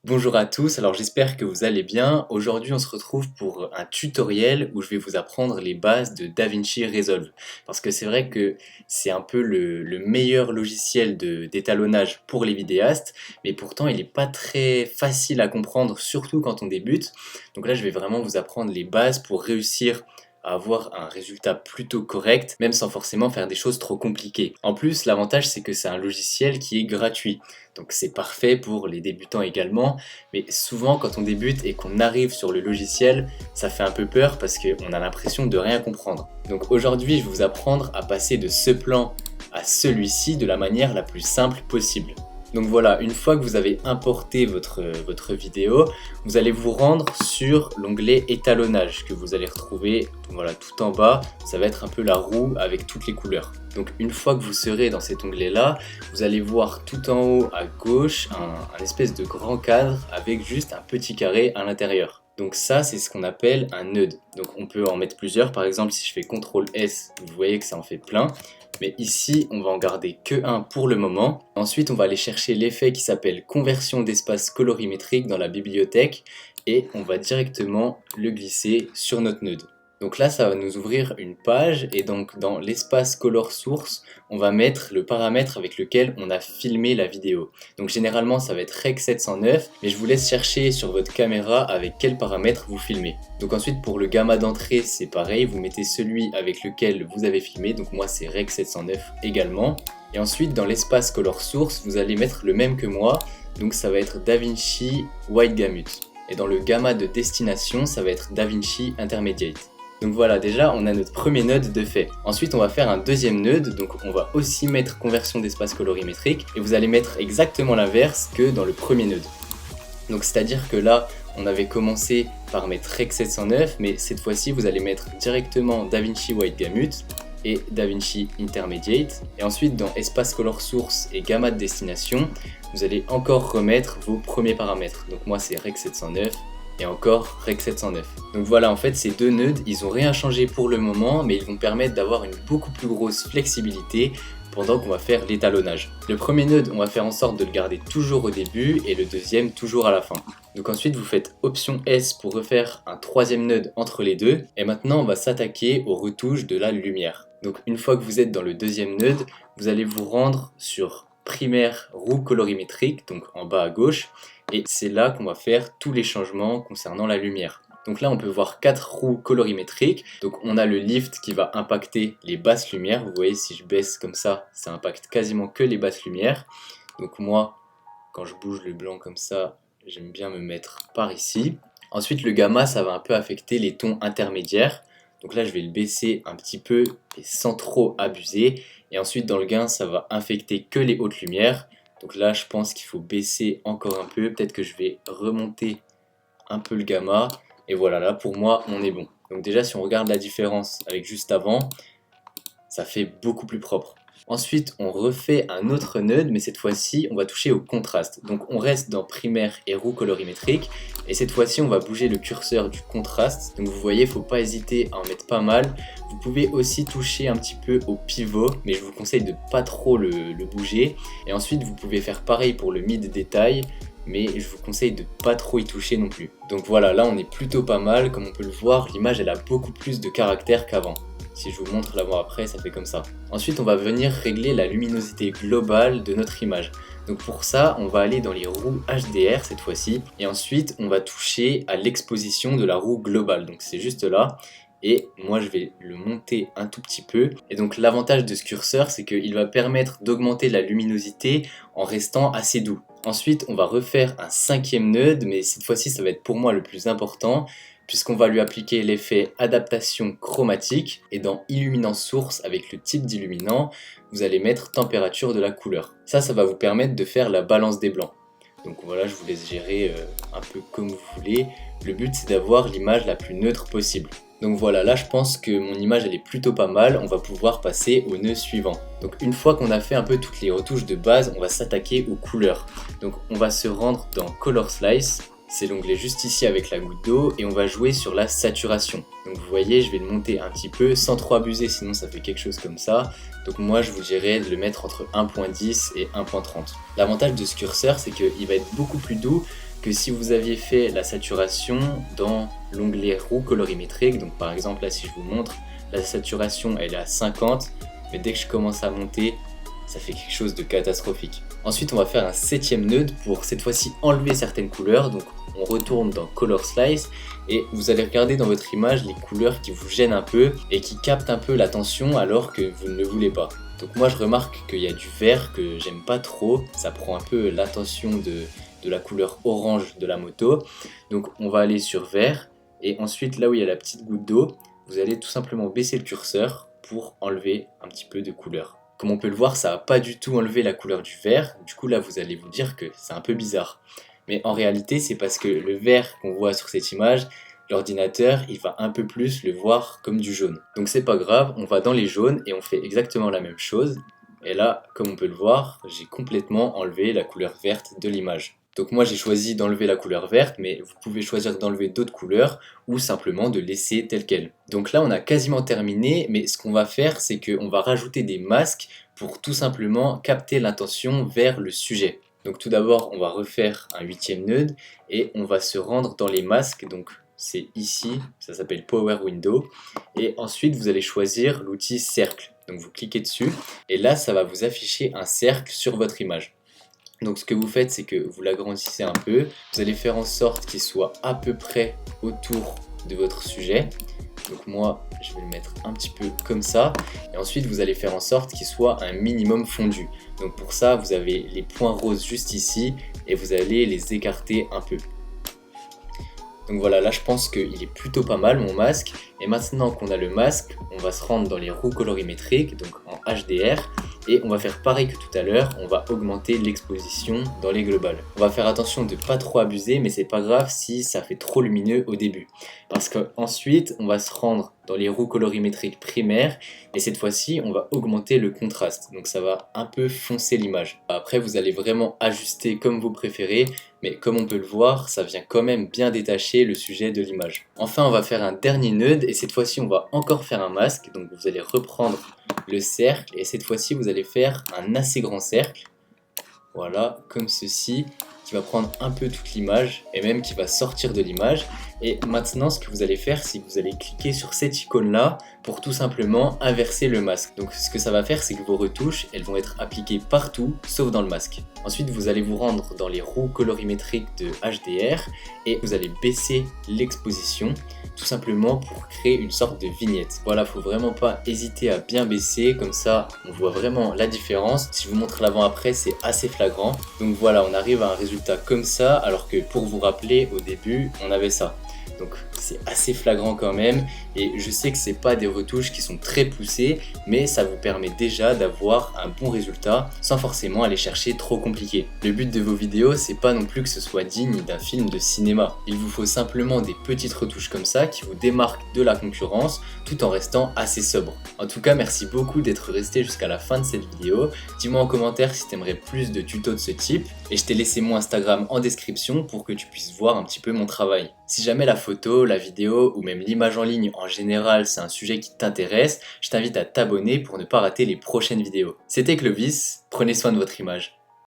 Bonjour à tous, alors j'espère que vous allez bien. Aujourd'hui on se retrouve pour un tutoriel où je vais vous apprendre les bases de DaVinci Resolve. Parce que c'est vrai que c'est un peu le meilleur logiciel d'étalonnage pour les vidéastes, mais pourtant il n'est pas très facile à comprendre, surtout quand on débute. Donc là je vais vraiment vous apprendre les bases pour réussir à avoir un résultat plutôt correct, même sans forcément faire des choses trop compliquées. En plus, l'avantage c'est que c'est un logiciel qui est gratuit. Donc c'est parfait pour les débutants également, mais souvent quand on débute et qu'on arrive sur le logiciel, ça fait un peu peur parce qu'on a l'impression de rien comprendre. Donc aujourd'hui je vais vous apprendre à passer de ce plan à celui-ci de la manière la plus simple possible. Donc voilà, une fois que vous avez importé votre vidéo, vous allez vous rendre sur l'onglet étalonnage que vous allez retrouver voilà, tout en bas. Ça va être un peu la roue avec toutes les couleurs. Donc une fois que vous serez dans cet onglet là, vous allez voir tout en haut à gauche un espèce de grand cadre avec juste un petit carré à l'intérieur. Donc ça c'est ce qu'on appelle un nœud. Donc on peut en mettre plusieurs, par exemple si je fais CTRL S, vous voyez que ça en fait plein. Mais ici, on va en garder que un pour le moment. Ensuite, on va aller chercher l'effet qui s'appelle conversion d'espace colorimétrique dans la bibliothèque et on va directement le glisser sur notre nœud. Donc là, ça va nous ouvrir une page et donc dans l'espace color source, on va mettre le paramètre avec lequel on a filmé la vidéo. Donc généralement, ça va être Rec 709, mais je vous laisse chercher sur votre caméra avec quel paramètre vous filmez. Donc ensuite, pour le gamma d'entrée, c'est pareil, vous mettez celui avec lequel vous avez filmé. Donc moi, c'est Rec 709 également. Et ensuite, dans l'espace color source, vous allez mettre le même que moi. Donc ça va être DaVinci White Gamut. Et dans le gamma de destination, ça va être DaVinci Intermediate. Donc voilà, déjà on a notre premier nœud de fait. Ensuite on va faire un deuxième nœud, donc on va aussi mettre conversion d'espace colorimétrique et vous allez mettre exactement l'inverse que dans le premier nœud. Donc c'est à dire que là on avait commencé par mettre Rec 709, mais cette fois-ci vous allez mettre directement DaVinci White Gamut et DaVinci Intermediate. Et ensuite dans espace color source et gamma de destination, vous allez encore remettre vos premiers paramètres. Donc moi c'est Rec 709 et encore Rec 709. Donc voilà, en fait ces deux nœuds, ils ont rien changé pour le moment, mais ils vont permettre d'avoir une beaucoup plus grosse flexibilité pendant qu'on va faire l'étalonnage. Le premier nœud, on va faire en sorte de le garder toujours au début et le deuxième toujours à la fin. Donc ensuite vous faites Option S pour refaire un troisième nœud entre les deux. Et maintenant on va s'attaquer aux retouches de la lumière. Donc une fois que vous êtes dans le deuxième nœud, vous allez vous rendre sur primaire roue colorimétrique, donc en bas à gauche. Et c'est là qu'on va faire tous les changements concernant la lumière. Donc là on peut voir 4 roues colorimétriques. Donc on a le lift qui va impacter les basses lumières. Vous voyez, si je baisse comme ça impacte quasiment que les basses lumières. Donc moi, quand je bouge le blanc comme ça, j'aime bien me mettre par ici. Ensuite le gamma, ça va un peu affecter les tons intermédiaires. Donc là je vais le baisser un petit peu et sans trop abuser. Et ensuite dans le gain, ça va infecter que les hautes lumières. Donc là je pense qu'il faut baisser encore un peu. Peut-être que je vais remonter un peu le gamma. Et voilà, là pour moi on est bon. Donc déjà si on regarde la différence avec juste avant, ça fait beaucoup plus propre. Ensuite on refait un autre nœud, mais cette fois-ci on va toucher au contraste. Donc on reste dans primaire et roue colorimétrique. Et cette fois-ci on va bouger le curseur du contraste. Donc vous voyez, il ne faut pas hésiter à en mettre pas mal. Vous pouvez aussi toucher un petit peu au pivot, mais je vous conseille de pas trop le bouger. Et ensuite vous pouvez faire pareil pour le mid détail, mais je vous conseille de pas trop y toucher non plus. Donc voilà, là on est plutôt pas mal. Comme on peut le voir, l'image elle a beaucoup plus de caractère qu'avant. Si je vous montre l'avant-après, ça fait comme ça. Ensuite, on va venir régler la luminosité globale de notre image. Donc pour ça, on va aller dans les roues HDR cette fois-ci. Et ensuite, on va toucher à l'exposition de la roue globale. Donc c'est juste là. Et moi, je vais le monter un tout petit peu. Et donc l'avantage de ce curseur, c'est qu'il va permettre d'augmenter la luminosité en restant assez doux. Ensuite, on va refaire un cinquième nœud, mais cette fois-ci, ça va être pour moi le plus important, puisqu'on va lui appliquer l'effet adaptation chromatique, et dans illuminance source avec le type d'illuminant, vous allez mettre température de la couleur. Ça va vous permettre de faire la balance des blancs. Donc voilà, je vous laisse gérer un peu comme vous voulez. Le but c'est d'avoir l'image la plus neutre possible. Donc voilà, là je pense que mon image elle est plutôt pas mal, on va pouvoir passer au nœud suivant. Donc une fois qu'on a fait un peu toutes les retouches de base, on va s'attaquer aux couleurs. Donc on va se rendre dans Color Slice. C'est l'onglet juste ici avec la goutte d'eau et on va jouer sur la saturation. Donc vous voyez, je vais le monter un petit peu sans trop abuser, sinon ça fait quelque chose comme ça. Donc moi je vous dirais de le mettre entre 1.10 et 1.30. L'avantage de ce curseur, c'est qu'il va être beaucoup plus doux que si vous aviez fait la saturation dans l'onglet roue colorimétrique, donc par exemple là si je vous montre, la saturation elle est à 50, mais dès que je commence à monter, ça fait quelque chose de catastrophique. Ensuite on va faire un 7e nœud pour cette fois-ci enlever certaines couleurs, donc on retourne dans Color Slice et vous allez regarder dans votre image les couleurs qui vous gênent un peu et qui captent un peu l'attention alors que vous ne le voulez pas. Donc moi je remarque qu'il y a du vert que j'aime pas trop, ça prend un peu l'attention de la couleur orange de la moto. Donc on va aller sur vert et ensuite là où il y a la petite goutte d'eau, vous allez tout simplement baisser le curseur pour enlever un petit peu de couleur. Comme on peut le voir, ça va pas du tout enlever la couleur du vert, du coup là vous allez vous dire que c'est un peu bizarre. Mais en réalité c'est parce que le vert qu'on voit sur cette image, l'ordinateur il va un peu plus le voir comme du jaune. Donc c'est pas grave, on va dans les jaunes et on fait exactement la même chose. Et là, comme on peut le voir, j'ai complètement enlevé la couleur verte de l'image. Donc moi j'ai choisi d'enlever la couleur verte, mais vous pouvez choisir d'enlever d'autres couleurs ou simplement de laisser telle quelle. Donc là on a quasiment terminé, mais ce qu'on va faire c'est qu'on va rajouter des masques pour tout simplement capter l'attention vers le sujet. Donc tout d'abord on va refaire un 8e nœud et on va se rendre dans les masques, donc c'est ici, ça s'appelle Power Window, et ensuite vous allez choisir l'outil cercle. Donc vous cliquez dessus et là ça va vous afficher un cercle sur votre image. Donc ce que vous faites c'est que vous l'agrandissez un peu, vous allez faire en sorte qu'il soit à peu près autour de votre sujet. Donc moi je vais le mettre un petit peu comme ça et ensuite vous allez faire en sorte qu'il soit un minimum fondu. Donc pour ça vous avez les points roses juste ici et vous allez les écarter un peu. Donc voilà, là je pense qu'il est plutôt pas mal mon masque. Et maintenant qu'on a le masque, on va se rendre dans les roues colorimétriques, donc en HDR. Et on va faire pareil que tout à l'heure, on va augmenter l'exposition dans les globales. On va faire attention de pas trop abuser, mais c'est pas grave si ça fait trop lumineux au début. Parce qu'ensuite, on va se rendre dans les roues colorimétriques primaires. Et cette fois-ci, on va augmenter le contraste. Donc ça va un peu foncer l'image. Après, vous allez vraiment ajuster comme vous préférez. Mais comme on peut le voir, ça vient quand même bien détacher le sujet de l'image. Enfin, on va faire un dernier nœud et cette fois-ci, on va encore faire un masque. Donc vous allez reprendre le cercle et cette fois-ci, vous allez faire un assez grand cercle. Voilà, comme ceci, qui va prendre un peu toute l'image et même qui va sortir de l'image. Et maintenant, ce que vous allez faire, c'est que vous allez cliquer sur cette icône-là pour tout simplement inverser le masque. Donc ce que ça va faire, c'est que vos retouches, elles vont être appliquées partout, sauf dans le masque. Ensuite, vous allez vous rendre dans les roues colorimétriques de HDR et vous allez baisser l'exposition, tout simplement pour créer une sorte de vignette. Voilà, faut vraiment pas hésiter à bien baisser, comme ça on voit vraiment la différence. Si je vous montre l'avant-après, c'est assez flagrant. Donc voilà, on arrive à un résultat comme ça, alors que pour vous rappeler, au début, on avait ça. Donc c'est assez flagrant quand même et je sais que c'est pas des retouches qui sont très poussées, mais ça vous permet déjà d'avoir un bon résultat sans forcément aller chercher trop compliqué. Le but de vos vidéos, c'est pas non plus que ce soit digne d'un film de cinéma. Il vous faut simplement des petites retouches comme ça qui vous démarquent de la concurrence tout en restant assez sobre. En tout cas, merci beaucoup d'être resté jusqu'à la fin de cette vidéo. Dis-moi en commentaire si t'aimerais plus de tutos de ce type et je t'ai laissé mon Instagram en description pour que tu puisses voir un petit peu mon travail. Si jamais la photo, la vidéo ou même l'image en ligne en général c'est un sujet qui t'intéresse, je t'invite à t'abonner pour ne pas rater les prochaines vidéos. C'était Clovis, prenez soin de votre image.